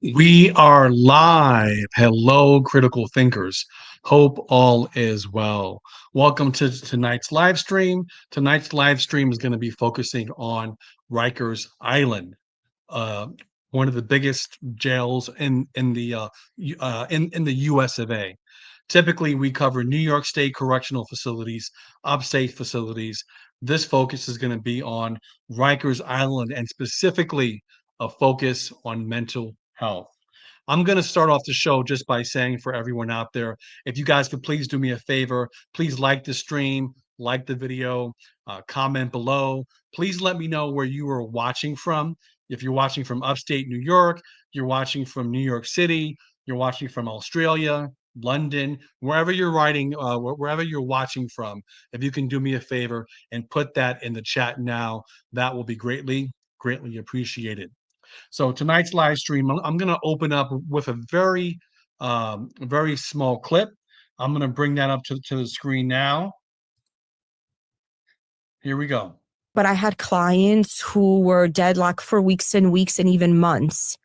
We are live. Hello, critical thinkers. Hope all is well. Welcome to tonight's live stream. Tonight's live stream is going to be focusing on Rikers Island, uh, one of the biggest jails in the U.S. of A. Typically, we cover New York State correctional facilities, upstate facilities. This focus is going to be on Rikers Island and specifically a focus on mental health. I'm going to start off the show just by saying for everyone out there, if you guys could please do me a favor, please like the stream, like the video, comment below. Please let me know where you are watching from. If you're watching from upstate New York, you're watching from New York City, you're watching from Australia, London, wherever you're writing, wherever you're watching from, if you can do me a favor and put that in the chat now, that will be greatly appreciated. So tonight's live stream, I'm going to open up with a very small clip. I'm going to bring that up to the screen now. Here we go. But I had clients who were deadlocked for weeks and weeks and even months.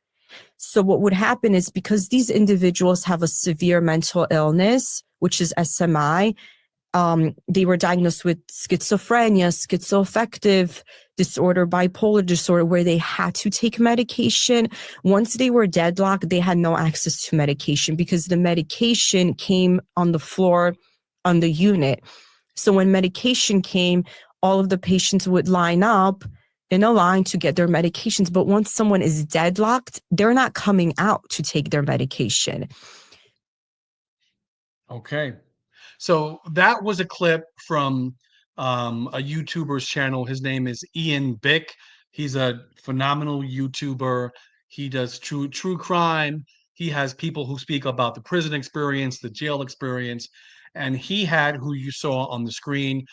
So what would happen is because these individuals have a severe mental illness, which is SMI, they were diagnosed with schizophrenia, schizoaffective disorder, bipolar disorder, where they had to take medication. Once they were deadlocked, they had no access to medication because the medication came on the floor on the unit. So when medication came, all of the patients would line up in a line to get their medications. But once someone is deadlocked, they're not coming out to take their medication. Okay. So that was a clip from a YouTuber's channel. His name is Bick. He's a phenomenal YouTuber. He does true crime. He has people who speak about the prison experience, the jail experience, and he had who you saw on the screen,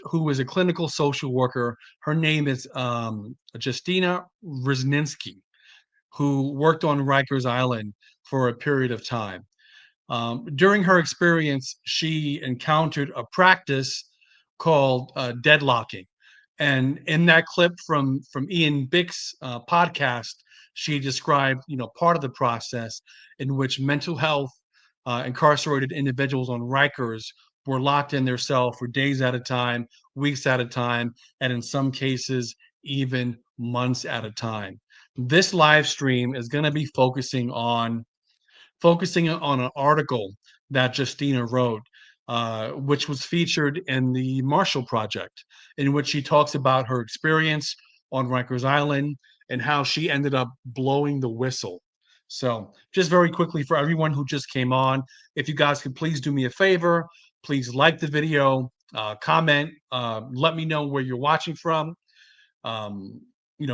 who is a clinical social worker. Her name is Justyna Rzewinski, who worked on Rikers Island for a period of time. During her experience, she encountered a practice called deadlocking. And in that clip from Bick's podcast, she described, part of the process in which mental health incarcerated individuals on Rikers were locked in their cell for days at a time, weeks at a time, and in some cases, even months at a time. This live stream is going to be focusing on an article that Justyna wrote, which was featured in the Marshall Project, in which she talks about her experience on Rikers Island and how she ended up blowing the whistle. So, just very quickly for everyone who just came on, if you guys could please do me a favor, please like the video, comment, let me know where you're watching from.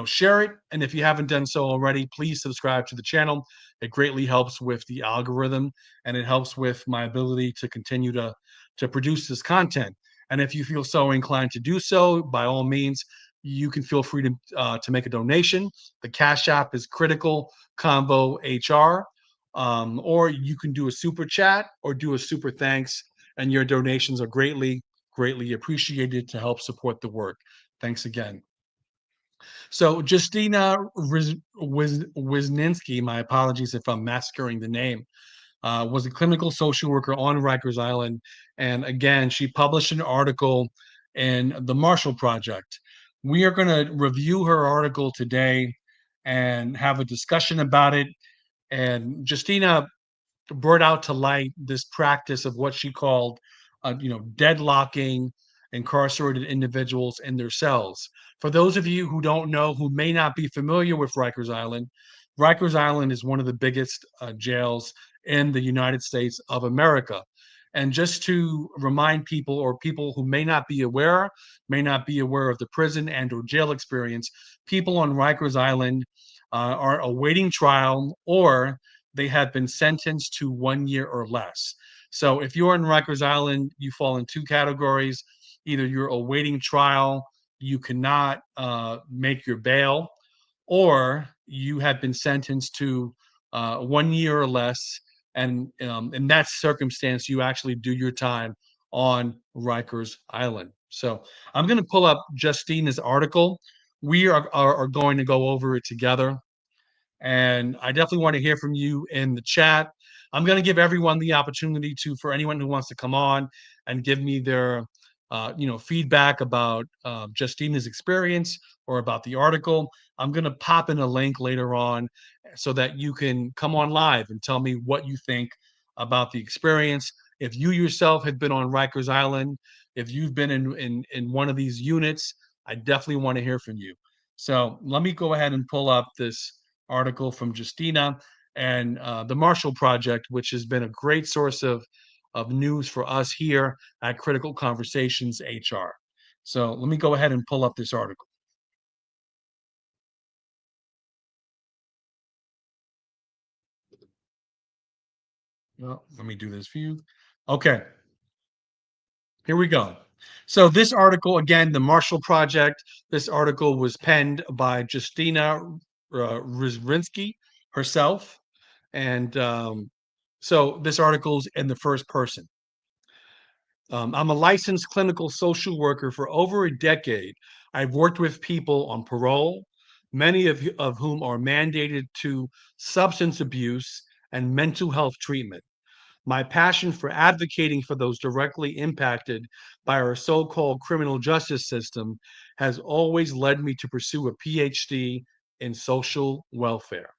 Share it. And if you haven't done so already, please subscribe to the channel. It greatly helps with the algorithm and it helps with my ability to continue to produce this content. And if you feel so inclined to do so, by all means, you can feel free to make a donation. The Cash App is Critical Convo HR, or you can do a super chat or do a super thanks, and your donations are greatly appreciated to help support the work. Thanks again. So Justyna Rzewinski, my apologies if I'm massacring the name, was a clinical social worker on Rikers Island. And again, she published an article in the Marshall Project. We are going to review her article today and have a discussion about it. And Justyna brought out to light this practice of what she called, deadlocking incarcerated individuals in their cells. For those of you who don't know, who may not be familiar with Rikers Island is one of the biggest jails in the United States of America. And just to remind people, or people who may not be aware of the prison and or jail experience, people on Rikers Island are awaiting trial, or they have been sentenced to 1 year or less. So if you're in Rikers Island, you fall in two categories. Either you're awaiting trial, you cannot make your bail, or you have been sentenced to 1 year or less. And in that circumstance, you actually do your time on Rikers Island. So I'm going to pull up Justyna's article. We are going to go over it together. And I definitely want to hear from you in the chat. I'm going to give everyone the opportunity to, for anyone who wants to come on and give me their, feedback about Justyna's experience or about the article. I'm going to pop in a link later on so that you can come on live and tell me what you think about the experience. If you yourself have been on Rikers Island, if you've been in one of these units, I definitely want to hear from you. So let me go ahead and pull up this article from Justyna and the Marshall Project, which has been a great source of news for us here at Critical Conversations HR. So let me go ahead and pull up this article. Well, let me do this for you. Okay, here we go. So this article, again, the Marshall Project, this article was penned by Justyna Rzewinski herself. And so this article's in the first person. I'm a licensed clinical social worker for over a decade. I've worked with people on parole, many of whom are mandated to substance abuse and mental health treatment. My passion for advocating for those directly impacted by our so called criminal justice system has always led me to pursue a PhD in social welfare.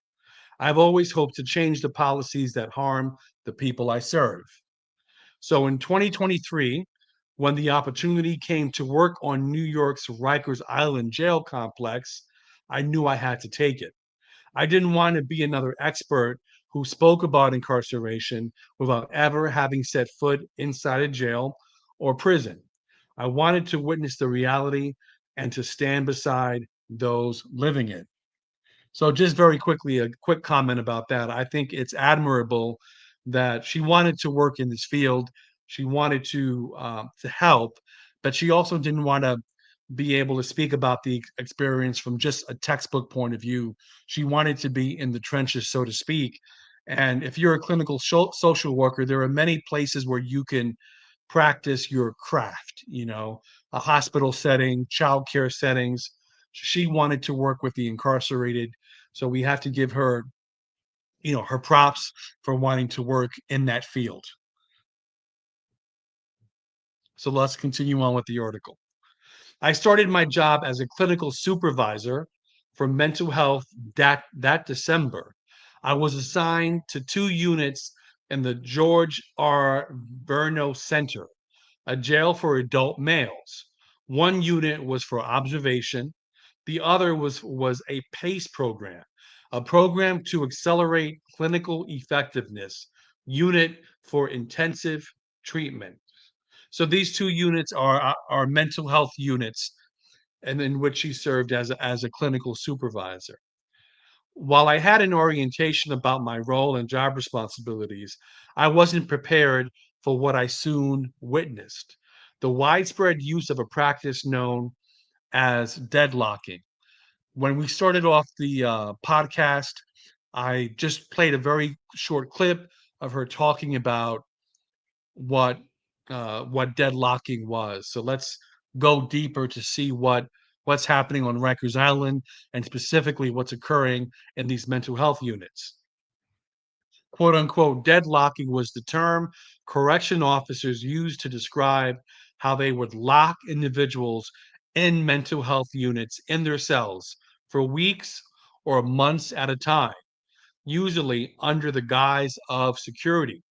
I've always hoped to change the policies that harm the people I serve. So in 2023, when the opportunity came to work on New York's Rikers Island jail complex, I knew I had to take it. I didn't want to be another expert who spoke about incarceration without ever having set foot inside a jail or prison. I wanted to witness the reality and to stand beside those living it. So just very quickly, a quick comment about that. I think it's admirable that she wanted to work in this field. She wanted to help, but she also didn't want to be able to speak about the experience from just a textbook point of view. She wanted to be in the trenches, so to speak. And if you're a clinical social worker, there are many places where you can practice your craft, a hospital setting, childcare settings. She wanted to work with the incarcerated. So we have to give her, her props for wanting to work in that field. So let's continue on with the article. I started my job as a clinical supervisor for mental health that December. I was assigned to 2 units in the George R. Verno Center, a jail for adult males. One unit was for observation. The other was a PACE program, a program to accelerate clinical effectiveness, unit for intensive treatment. So these 2 units are mental health units, and in which she served as a clinical supervisor. While I had an orientation about my role and job responsibilities, I wasn't prepared for what I soon witnessed: the widespread use of a practice known as deadlocking. When we started off the podcast, I just played a very short clip of her talking about what what deadlocking was. So let's go deeper to see what's happening on Rikers Island and specifically what's occurring in these mental health units. Quote unquote, deadlocking was the term correction officers used to describe how they would lock individuals in mental health units in their cells for weeks or months at a time, usually under the guise of security.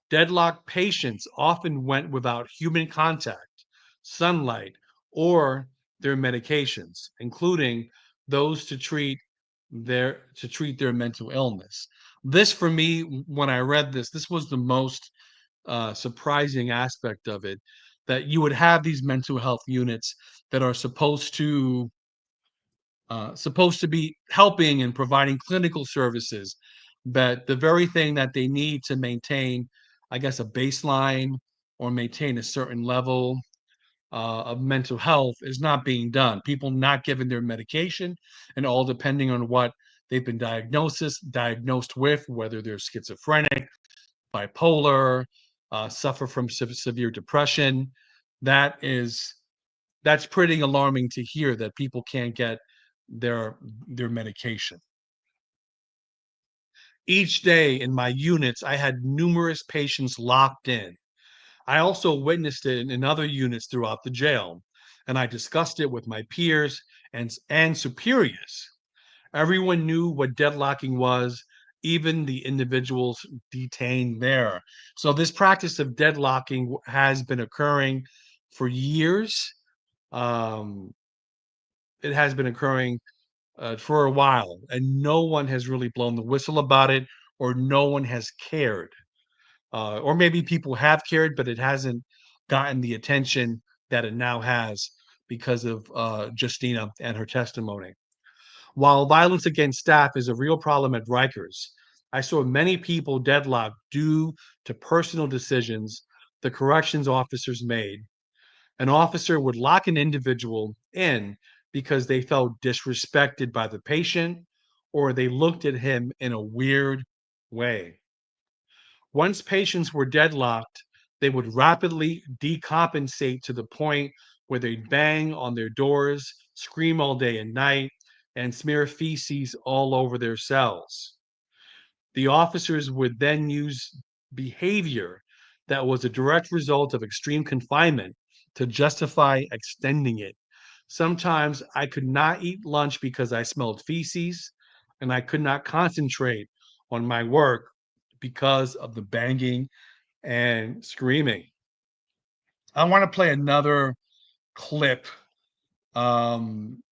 Deadlocked patients often went without human contact, sunlight, or their medications, including those to treat their mental illness. This, for me, when I read this, this was the most surprising aspect of it, that you would have these mental health units that are supposed to be helping and providing clinical services, but the very thing that they need to maintain, I guess, a baseline or maintain a certain level of mental health is not being done. People not given their medication, and all depending on what they've been diagnosed with, whether they're schizophrenic, bipolar, suffer from severe depression. That is that's pretty alarming to hear that people can't get their their medication. Each day in my units, I had numerous patients locked in. I also witnessed it in other units throughout the jail, and I discussed it with my peers and superiors. Everyone knew what deadlocking was, even the individuals detained there. So this practice of deadlocking has been occurring for years. Um, it has been occurring for a while, and no one has really blown the whistle about it, or no one has cared. Or maybe people have cared, but it hasn't gotten the attention that it now has because of Justyna and her testimony. While violence against staff is a real problem at Rikers, I saw many people deadlocked due to personal decisions the corrections officers made. An officer would lock an individual in because they felt disrespected by the patient or they looked at him in a weird way. Once patients were deadlocked, they would rapidly decompensate to the point where they'd bang on their doors, scream all day and night, and smear feces all over their cells. The officers would then use behavior that was a direct result of extreme confinement to justify extending it. Sometimes I could not eat lunch because I smelled feces, and I could not concentrate on my work because of the banging and screaming. I want to play another clip. Um,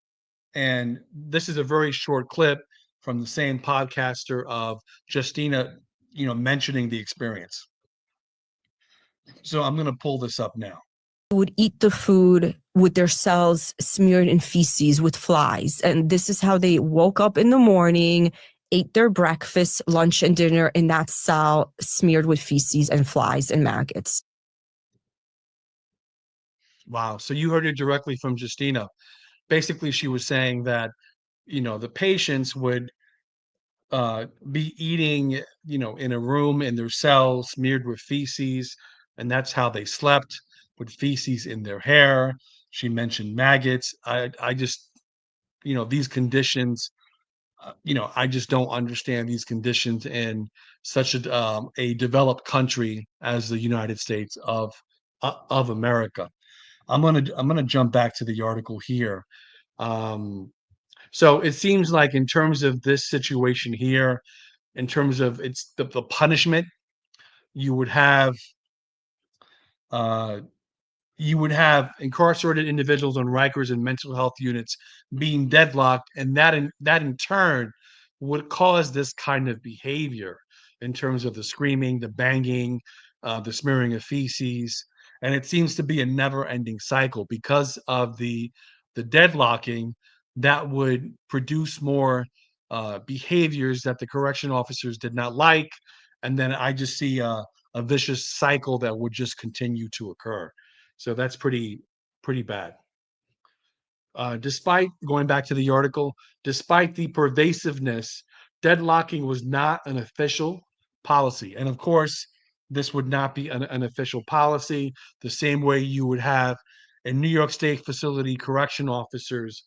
and this is a very short clip from the same podcaster of Justyna, mentioning the experience. So I'm going to pull this up now. Would eat the food with their cells smeared in feces with flies. And this is how they woke up in the morning, ate their breakfast, lunch, and dinner in that cell smeared with feces and flies and maggots. Wow. So you heard it directly from Justyna. Basically, she was saying that, the patients would be eating, in a room in their cell smeared with feces, and that's how they slept, with feces in their hair. She mentioned maggots. I just, these conditions, I just don't understand these conditions in such a developed country as the United States of America. I'm gonna jump back to the article here. Um, so it seems like in terms of this situation here, in terms of it's the punishment, you would have uh, you would have incarcerated individuals on Rikers and mental health units being deadlocked, and that in turn would cause this kind of behavior in terms of the screaming, the banging, the smearing of feces, and it seems to be a never-ending cycle because of the deadlocking that would produce more behaviors that the correction officers did not like, and then I just see a vicious cycle that would just continue to occur. So that's pretty bad. Despite going back to the article, despite the pervasiveness, deadlocking was not an official policy. And of course, this would not be an official policy, the same way you would have in New York State facility correction officers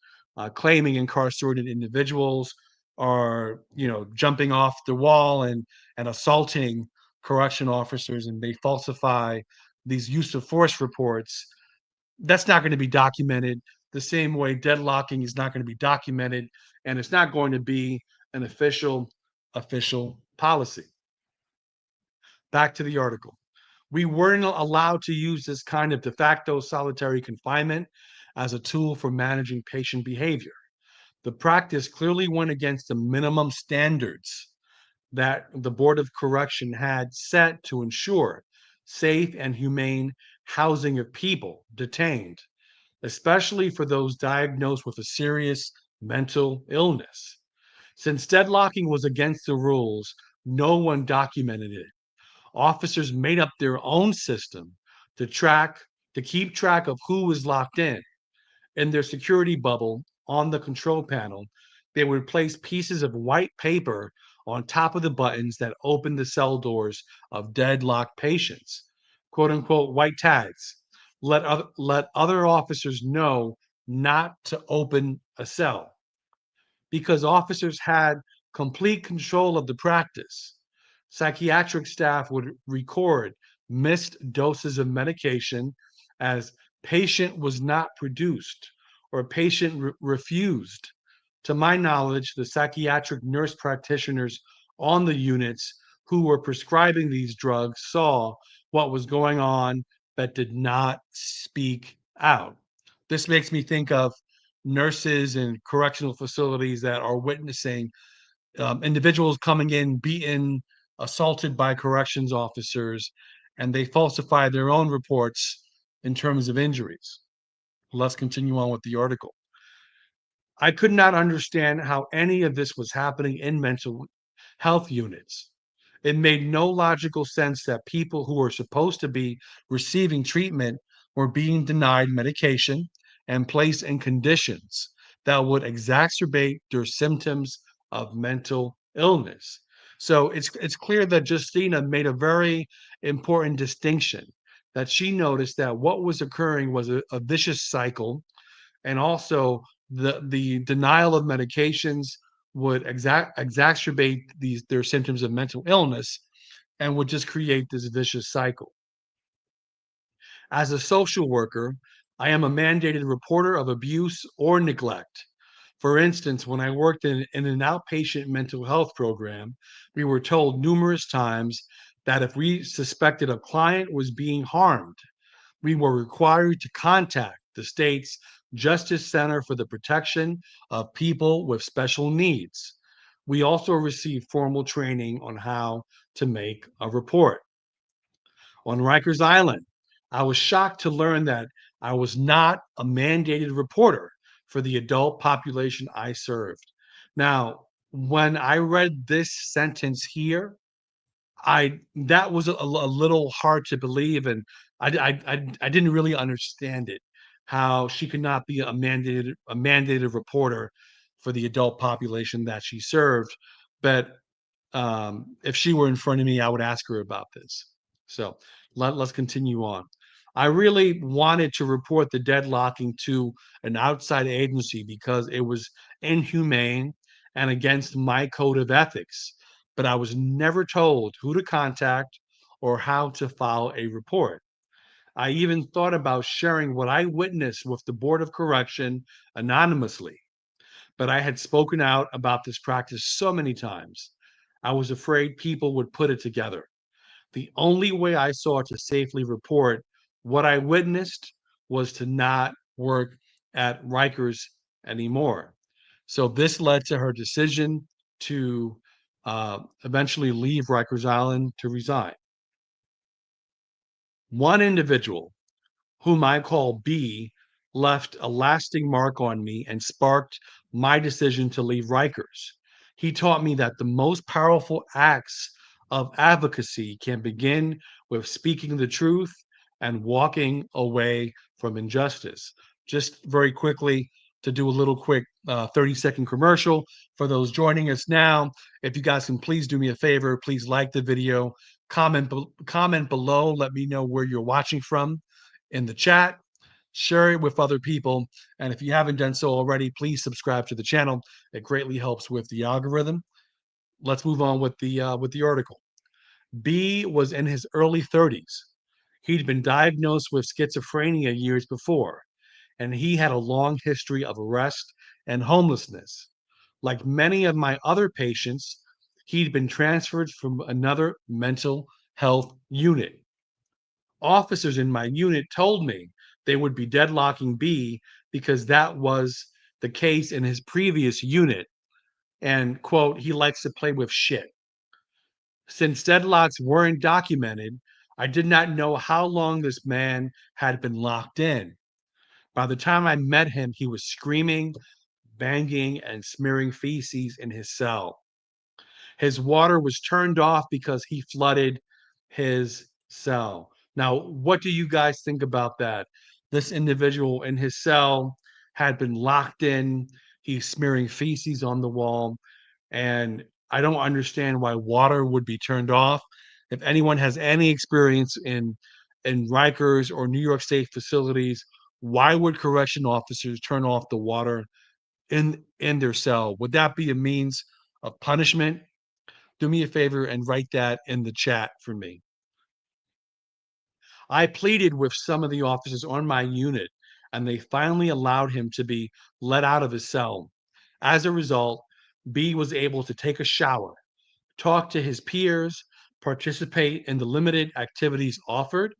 claiming incarcerated individuals are, jumping off the wall and assaulting correction officers, and they falsify these use of force reports. That's not going to be documented the same way deadlocking is not going to be documented, and it's not going to be an official policy. Back to the article. We weren't allowed to use this kind of de facto solitary confinement as a tool for managing patient behavior. The practice clearly went against the minimum standards that the Board of Correction had set to ensure safe and humane housing of people detained, especially for those diagnosed with a serious mental illness. Since deadlocking was against the rules, no one documented it. Officers made up their own system to keep track of who was locked in their security bubble. On the control panel, they would place pieces of white paper on top of the buttons that opened the cell doors of deadlocked patients, quote unquote white tags. Let other officers know not to open a cell, because officers had complete control of the practice. Psychiatric staff would record missed doses of medication as patient was not produced or patient refused. To my knowledge, the psychiatric nurse practitioners on the units who were prescribing these drugs saw what was going on but did not speak out. This makes me think of nurses in correctional facilities that are witnessing individuals coming in beaten, assaulted by corrections officers, and they falsify their own reports in terms of injuries. Let's continue on with the article. I could not understand how any of this was happening in mental health units. It made no logical sense that people who were supposed to be receiving treatment were being denied medication and placed in conditions that would exacerbate their symptoms of mental illness. So it's clear that Justyna made a very important distinction, that she noticed that what was occurring was a vicious cycle, and also the denial of medications would exacerbate their symptoms of mental illness and would just create this vicious cycle. As a social worker, I am a mandated reporter of abuse or neglect. For instance, when I worked in an outpatient mental health program, we were told numerous times that if we suspected a client was being harmed, we were required to contact the state's Justice Center for the Protection of People with Special Needs. We also received formal training on how to make a report. On Rikers Island, I was shocked to learn that I was not a mandated reporter for the adult population I served. Now, when I read this sentence here, I that was a little hard to believe, and I didn't really understand it, how she could not be a mandated reporter for the adult population that she served. But if she were in front of me, I would ask her about this. So let's continue on. I really wanted to report the deadlocking to an outside agency because it was inhumane and against my code of ethics, but I was never told who to contact or how to file a report. I even thought about sharing what I witnessed with the Board of Correction anonymously, but I had spoken out about this practice so many times. I was afraid people would put it together. The only way I saw to safely report what I witnessed was to not work at Rikers anymore. So this led to her decision to eventually leave Rikers Island to resign. One individual, whom I call B, left a lasting mark on me and sparked my decision to leave Rikers. He taught me that the most powerful acts of advocacy can begin with speaking the truth and walking away from injustice. Just very quickly, to do a little quick 30-second commercial for those joining us now. If you guys can please do me a favor, please like the video, comment below, let me know where you're watching from in the chat, share it with other people, and if you haven't done so already, please subscribe to the channel. It greatly helps with the algorithm. Let's move on with the article. B was in his early 30s. He'd been diagnosed with schizophrenia years before, and he had a long history of arrest and homelessness. Like many of my other patients, he'd been transferred from another mental health unit. Officers in my unit told me they would be deadlocking B because that was the case in his previous unit. And, quote, he likes to play with shit. Since deadlocks weren't documented, I did not know how long this man had been locked in. By the time I met him, he was screaming, banging, and smearing feces in his cell. His water was turned off because he flooded his cell. Now, what do you guys think about that? This individual in his cell had been locked in. He's smearing feces on the wall. And I don't understand why water would be turned off. If anyone has any experience in Rikers or New York State facilities, why would correction officers turn off the water in their cell? Would that be a means of punishment? Do me a favor and write that in the chat for me. I pleaded with some of the officers on my unit, and they finally allowed him to be let out of his cell. As a result, B was able to take a shower, talk to his peers, participate in the limited activities offered,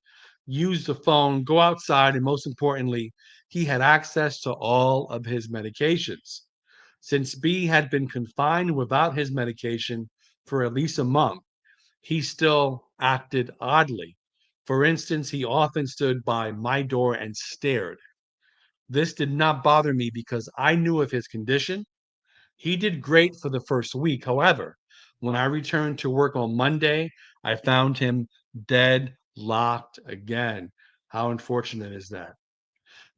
use the phone, go outside, and most importantly, he had access to all of his medications. Since B had been confined without his medication for at least a month, he still acted oddly. For instance, he often stood by my door and stared. This did not bother me because I knew of his condition. He did great for the first week. However, when I returned to work on Monday, I found him deadlocked again. How unfortunate is that?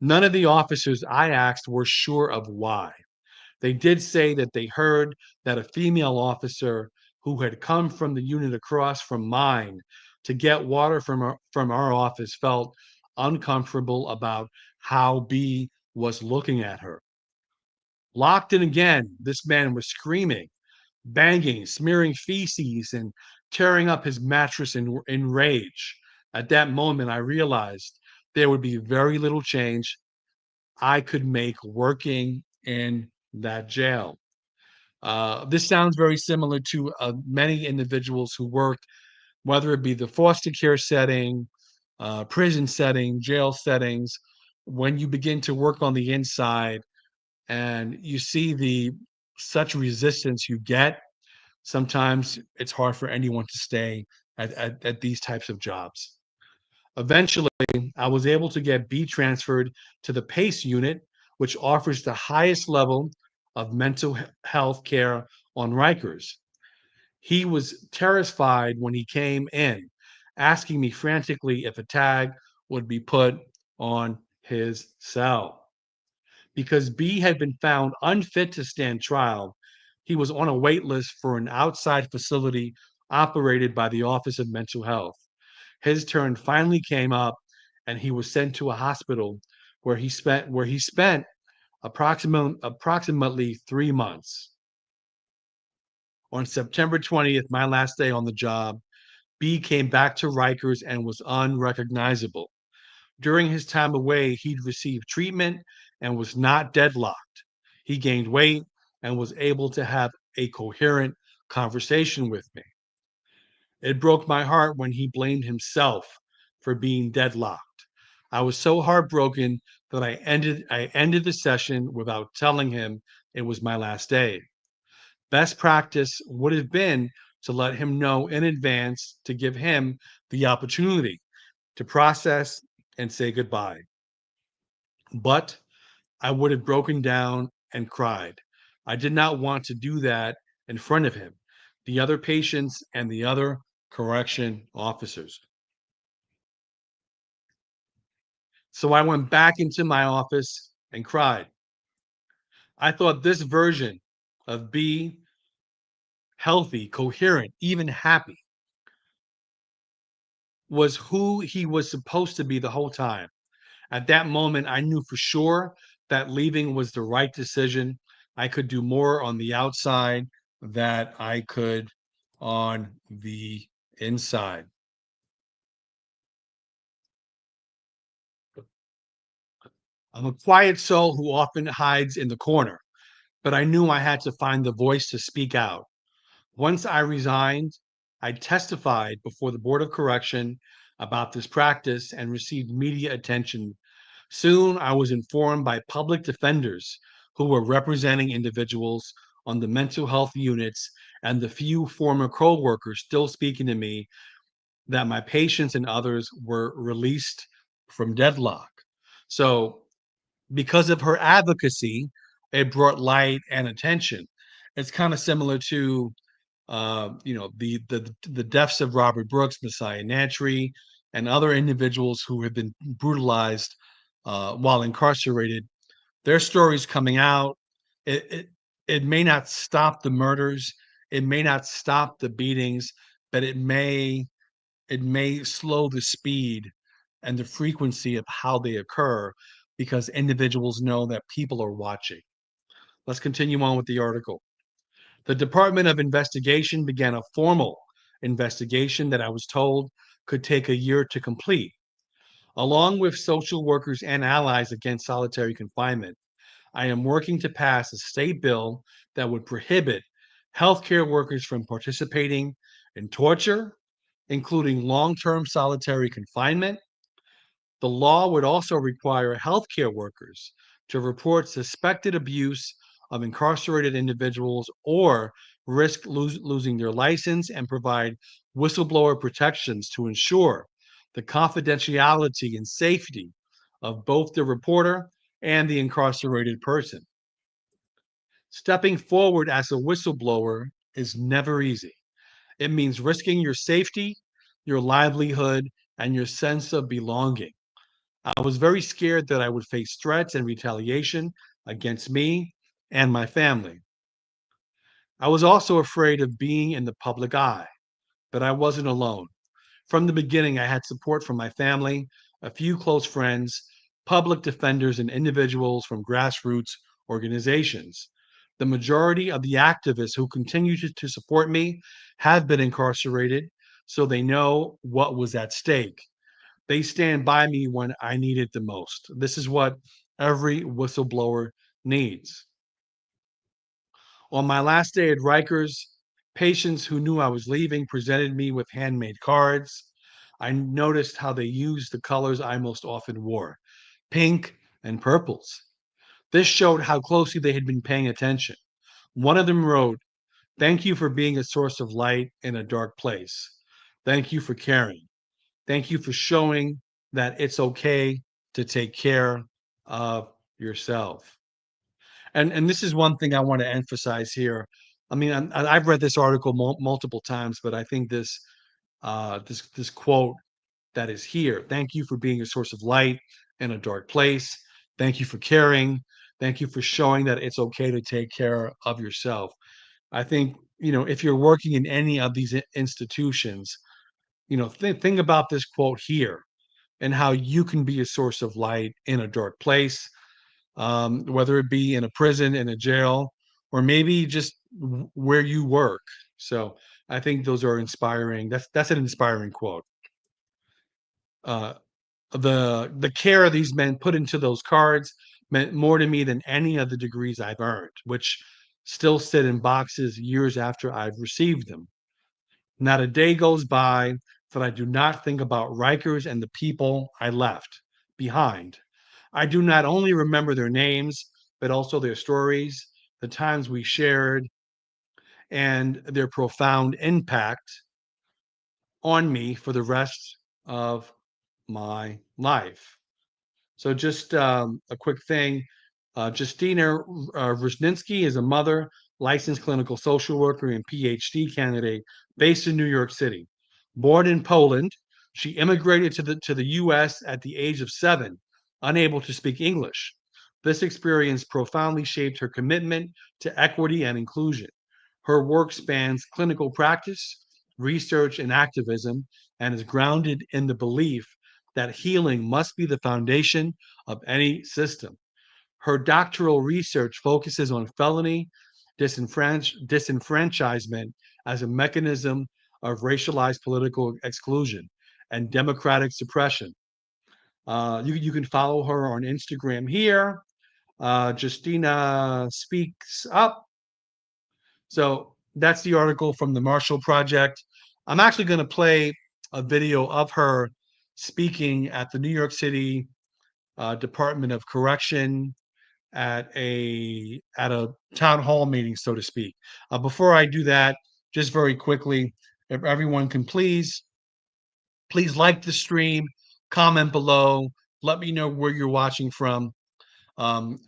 None of the officers I asked were sure of why. They did say that they heard that a female officer who had come from the unit across from mine to get water from our office felt uncomfortable about how B was looking at her. Locked in again, this man was screaming, banging, smearing feces, and tearing up his mattress in rage. At that moment, I realized there would be very little change I could make working in that jail. This sounds very similar to many individuals who work, whether it be the foster care setting, prison setting, jail settings. When you begin to work on the inside and you see the such resistance you get, sometimes it's hard for anyone to stay at these types of jobs. Eventually, I was able to get B transferred to the PACE unit, which offers the highest level of mental health care on Rikers. He was terrified when he came in, asking me frantically if a tag would be put on his cell. Because B had been found unfit to stand trial, he was on a wait list for an outside facility operated by the Office of Mental Health. His turn finally came up and he was sent to a hospital where he spent approximately 3 months. On September 20th, my last day on the job, B came back to Rikers and was unrecognizable. During his time away, he'd received treatment and was not deadlocked. He gained weight and was able to have a coherent conversation with me. It broke my heart when he blamed himself for being deadlocked. I was so heartbroken that I ended the session without telling him it was my last day. Best practice would have been to let him know in advance to give him the opportunity to process and say goodbye. But I would have broken down and cried. I did not want to do that in front of him, the other patients, and the other correction officers. So I went back into my office and cried. I thought this version of B, healthy, coherent, even happy, was who he was supposed to be the whole time. At that moment, I knew for sure that leaving was the right decision. I could do more on the outside that I could on the inside. I'm a quiet soul who often hides in the corner, but I knew I had to find the voice to speak out. Once I resigned, I testified before the Board of Correction about this practice and received media attention. Soon, I was informed by public defenders who were representing individuals on the mental health units and the few former co-workers still speaking to me that my patients and others were released from deadlock. So, because of her advocacy, it brought light and attention. It's kind of similar to the deaths of Robert Brooks, Messiah Nantry, and other individuals who have been brutalized while incarcerated. Their stories coming out, it, it it may not stop the murders, it may not stop the beatings, but it may slow the speed and the frequency of how they occur because individuals know that people are watching. Let's continue on with the article. The Department of Investigation began a formal investigation that I was told could take a year to complete. Along with social workers and allies against solitary confinement, I am working to pass a state bill that would prohibit healthcare workers from participating in torture, including long term solitary confinement. The law would also require healthcare workers to report suspected abuse of incarcerated individuals or risk losing their license and provide whistleblower protections to ensure the confidentiality and safety of both the reporter and the incarcerated person. Stepping forward as a whistleblower is never easy. It means risking your safety, your livelihood, and your sense of belonging. I was very scared that I would face threats and retaliation against me and my family. I was also afraid of being in the public eye, but I wasn't alone. From the beginning, I had support from my family, a few close friends, public defenders, and individuals from grassroots organizations. The majority of the activists who continue to support me have been incarcerated, so they know what was at stake. They stand by me when I need it the most. This is what every whistleblower needs. On my last day at Rikers, patients who knew I was leaving presented me with handmade cards. I noticed how they used the colors I most often wore, pink and purples. This showed how closely they had been paying attention. One of them wrote, "Thank you for being a source of light in a dark place. Thank you for caring. Thank you for showing that it's okay to take care of yourself." And this is one thing I want to emphasize here. I mean, I've read this article multiple times, but I think this quote that is here: "Thank you for being a source of light in a dark place. Thank you for caring. Thank you for showing that it's okay to take care of yourself." I think, if you're working in any of these institutions, think about this quote here and how you can be a source of light in a dark place, whether it be in a prison, in a jail, or maybe just where you work. So I think those are inspiring. That's an inspiring quote. Uh, the care these men put into those cards meant more to me than any of the degrees I've earned, which still sit in boxes years after I've received them. Not a day goes by that I do not think about Rikers and the people I left behind. I do not only remember their names, but also their stories, the times we shared, and their profound impact on me for the rest of my life. So, just a quick thing. Justyna Rzewinski is a mother, licensed clinical social worker, and PhD candidate based in New York City. Born in Poland, she immigrated to the U.S. at the age of 7, unable to speak English. This experience profoundly shaped her commitment to equity and inclusion. Her work spans clinical practice, research, and activism, and is grounded in the belief that healing must be the foundation of any system. Her doctoral research focuses on felony disenfranchisement as a mechanism of racialized political exclusion and democratic suppression. You can follow her on Instagram here. Justyna Speaks Up. So that's the article from the Marshall Project. I'm actually going to play a video of her speaking at the New York City Department of Correction at a town hall meeting, so to speak. Before I do that, just very quickly, if everyone can please like the stream, comment below, let me know where you're watching from.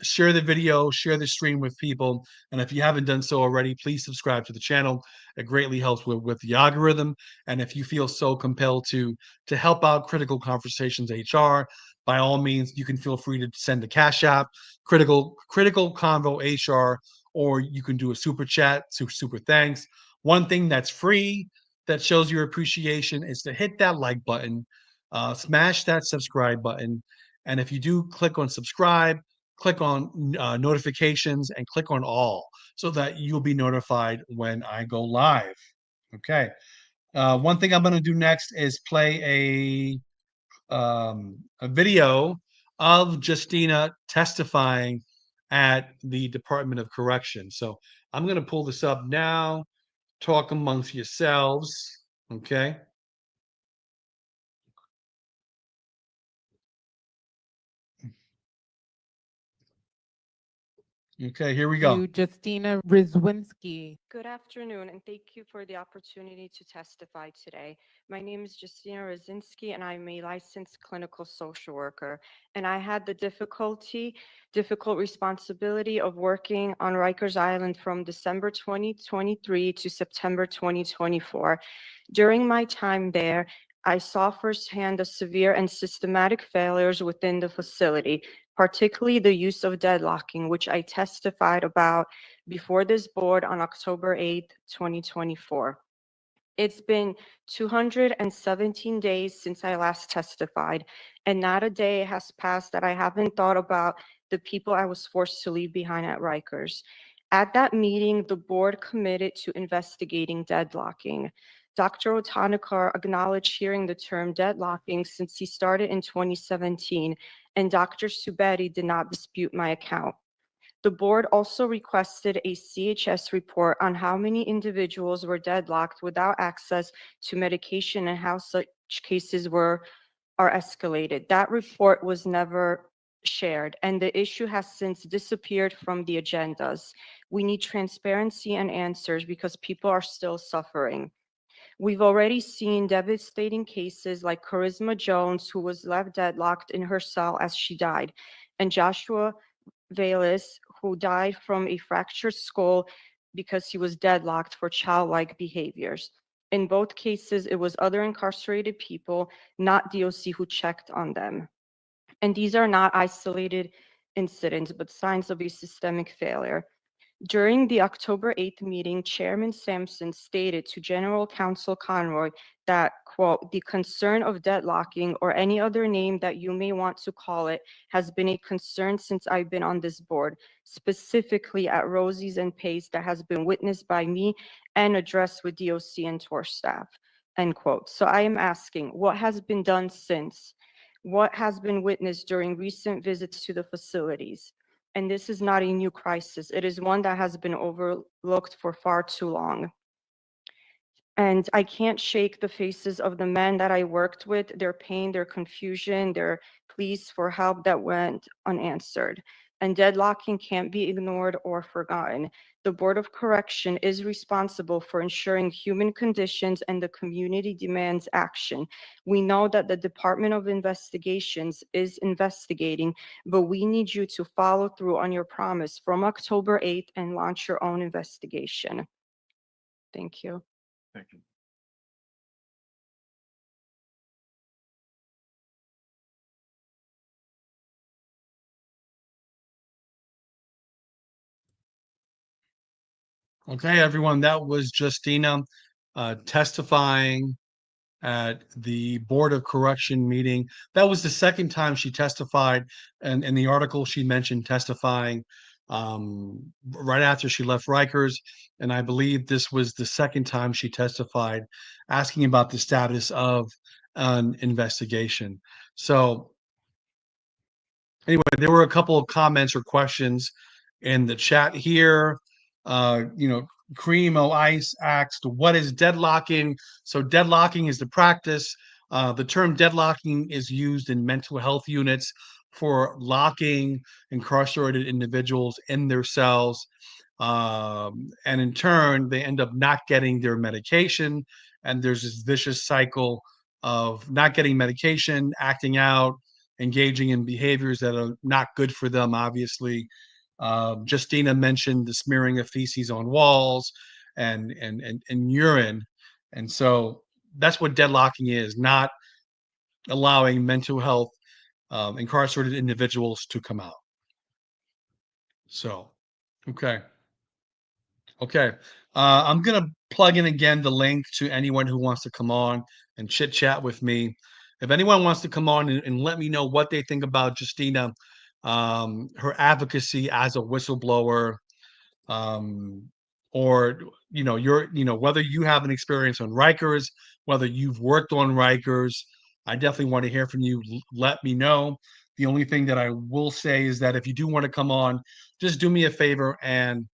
Share the video, share the stream with people, and if you haven't done so already, please subscribe to the channel. It greatly helps with the algorithm. And if you feel so compelled to help out Critical Conversations HR, by all means, you can feel free to send a cash app, critical convo HR, or you can do a super chat, super thanks. One thing that's free that shows your appreciation is to hit that like button, smash that subscribe button, and if you do click on subscribe, click on notifications and click on all so that you'll be notified when I go live. Okay. One thing I'm going to do next is play a video of Justyna testifying at the Department of Correction. So I'm going to pull this up now. Talk amongst yourselves. Okay. Okay, here we go. You, Justyna Rzewinski. Good afternoon, and thank you for the opportunity to testify today. My name is Justyna Rzewinski, and I'm a licensed clinical social worker. And I had the difficult responsibility of working on Rikers Island from December 2023 to September 2024. During my time there, I saw firsthand the severe and systematic failures within the facility, particularly the use of deadlocking, which I testified about before this board on October 8th, 2024. It's been 217 days since I last testified, and not a day has passed that I haven't thought about the people I was forced to leave behind at Rikers. At that meeting, the board committed to investigating deadlocking. Dr. Otanikar acknowledged hearing the term deadlocking since he started in 2017, and Dr. Subedi did not dispute my account. The board also requested a CHS report on how many individuals were deadlocked without access to medication and how such cases are escalated. That report was never shared, and the issue has since disappeared from the agendas. We need transparency and answers because people are still suffering. We've already seen devastating cases like Charisma Jones, who was left deadlocked in her cell as she died, and Joshua Vallis, who died from a fractured skull because he was deadlocked for childlike behaviors. In both cases, it was other incarcerated people, not DOC, who checked on them. And these are not isolated incidents, but signs of a systemic failure. During the October 8th meeting, Chairman Sampson stated to General Counsel Conroy that, quote, the concern of deadlocking, or any other name that you may want to call it, has been a concern since I've been on this board, specifically at Rosie's and Pace, that has been witnessed by me and addressed with DOC and TOR staff, end quote. So I am asking, what has been done since? What has been witnessed during recent visits to the facilities? And this is not a new crisis. It is one that has been overlooked for far too long. And I can't shake the faces of the men that I worked with, their pain, their confusion, their pleas for help that went unanswered. And deadlocking can't be ignored or forgotten. The Board of Correction is responsible for ensuring human conditions, and the community demands action. We know that the Department of Investigations is investigating, but we need you to follow through on your promise from October 8th and launch your own investigation. Thank you. Thank you. Okay, everyone, that was Justyna testifying at the Board of Correction meeting. That was the second time she testified, and in the article she mentioned testifying right after she left Rikers, and I believe this was the second time she testified asking about the status of an investigation. So anyway, there were a couple of comments or questions in the chat here. Cream Ice asked, what is deadlocking? So deadlocking is the practice. The term deadlocking is used in mental health units for locking incarcerated individuals in their cells. And in turn, they end up not getting their medication. And there's this vicious cycle of not getting medication, acting out, engaging in behaviors that are not good for them, obviously. Justyna mentioned the smearing of feces on walls and urine. And so that's what deadlocking is, not allowing mental health incarcerated individuals to come out. So, okay. Okay. I'm going to plug in again the link to anyone who wants to come on and chit chat with me. If anyone wants to come on and let me know what they think about Justyna, her advocacy as a whistleblower, or whether you have an experience on Rikers, whether you've worked on Rikers. I definitely want to hear from you. Let me know. The only thing that I will say is that if you do want to come on, just do me a favor, and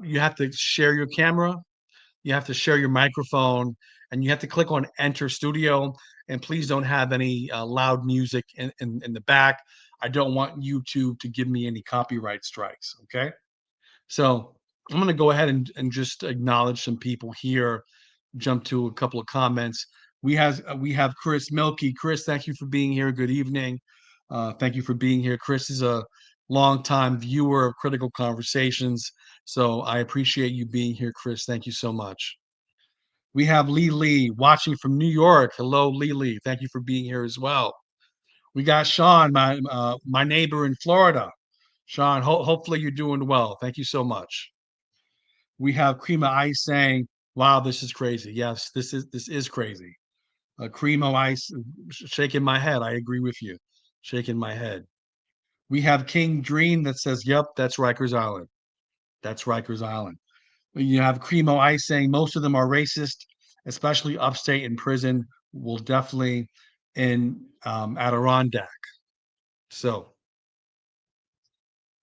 you have to share your camera, you have to share your microphone, and you have to click on Enter Studio. And please don't have any loud music in the back. I don't want YouTube to give me any copyright strikes. Okay. So I'm going to go ahead and just acknowledge some people here, jump to a couple of comments. We have Chris Milky. Chris, thank you for being here. Good evening. Thank you for being here. Chris is a longtime viewer of Critical Conversations, so I appreciate you being here, Chris. Thank you so much. We have Lee watching from New York. Hello, Lee. Thank you for being here as well. We got Sean, my neighbor in Florida. Sean, hopefully you're doing well. Thank you so much. We have Cream of Ice saying, "Wow, this is crazy." Yes, this is crazy. Cream of Ice shaking my head. I agree with you. Shaking my head. We have King Dream that says, "Yep, that's Rikers Island. That's Rikers Island." You have Cream of Ice saying most of them are racist, especially upstate in prison. Will definitely in Adirondack. So,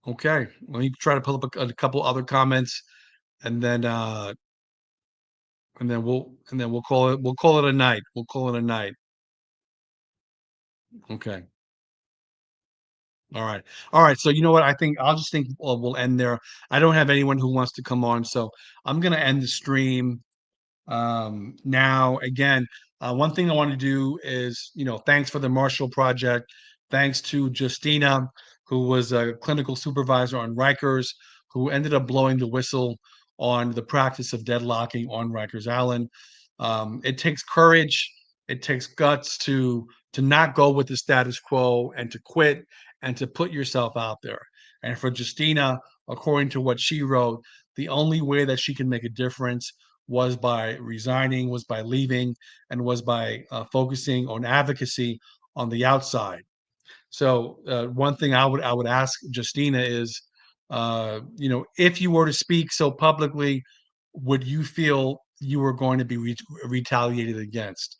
okay, let me try to pull up a couple other comments, and then we'll call it a night. We'll call it a night. Okay. All right. All right. So you know what? I'll just think we'll end there. I don't have anyone who wants to come on, so I'm gonna end the stream now. Again, one thing I want to do is, thanks for the Marshall Project. Thanks to Justyna, who was a clinical supervisor on Rikers, who ended up blowing the whistle on the practice of deadlocking on Rikers Island. It takes courage. It takes guts to not go with the status quo and to quit and to put yourself out there. And for Justyna, according to what she wrote, the only way that she can make a difference was by resigning, was by leaving, and was by focusing on advocacy on the outside. So one thing I would ask Justyna is, if you were to speak so publicly, would you feel you were going to be retaliated against?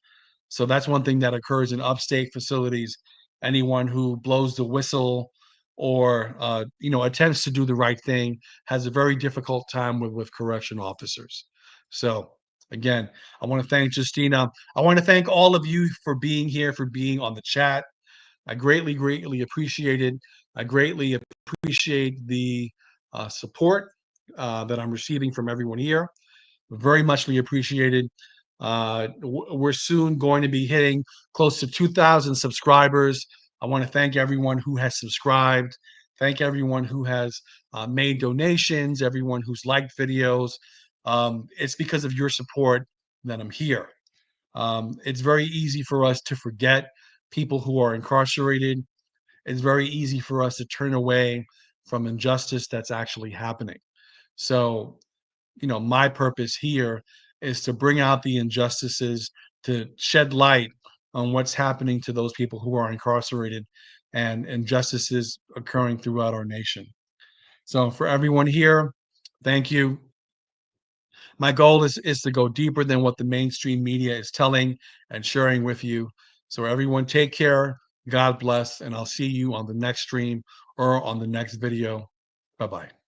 So that's one thing that occurs in upstate facilities. Anyone who blows the whistle or attempts to do the right thing has a very difficult time with correction officers. So again, I want to thank Justyna. I want to thank all of you for being here, for being on the chat. I greatly appreciate it. I greatly appreciate the support that I'm receiving from everyone here. Very muchly appreciated. We're soon going to be hitting close to 2,000 subscribers. I want to thank everyone who has subscribed. Thank everyone who has made donations, everyone who's liked videos. It's because of your support that I'm here. It's very easy for us to forget people who are incarcerated. It's very easy for us to turn away from injustice that's actually happening. So, my purpose here is to bring out the injustices, to shed light on what's happening to those people who are incarcerated and injustices occurring throughout our nation. So for everyone here, thank you. My goal is to go deeper than what the mainstream media is telling and sharing with you. So everyone take care, God bless, and I'll see you on the next stream or on the next video. Bye-bye.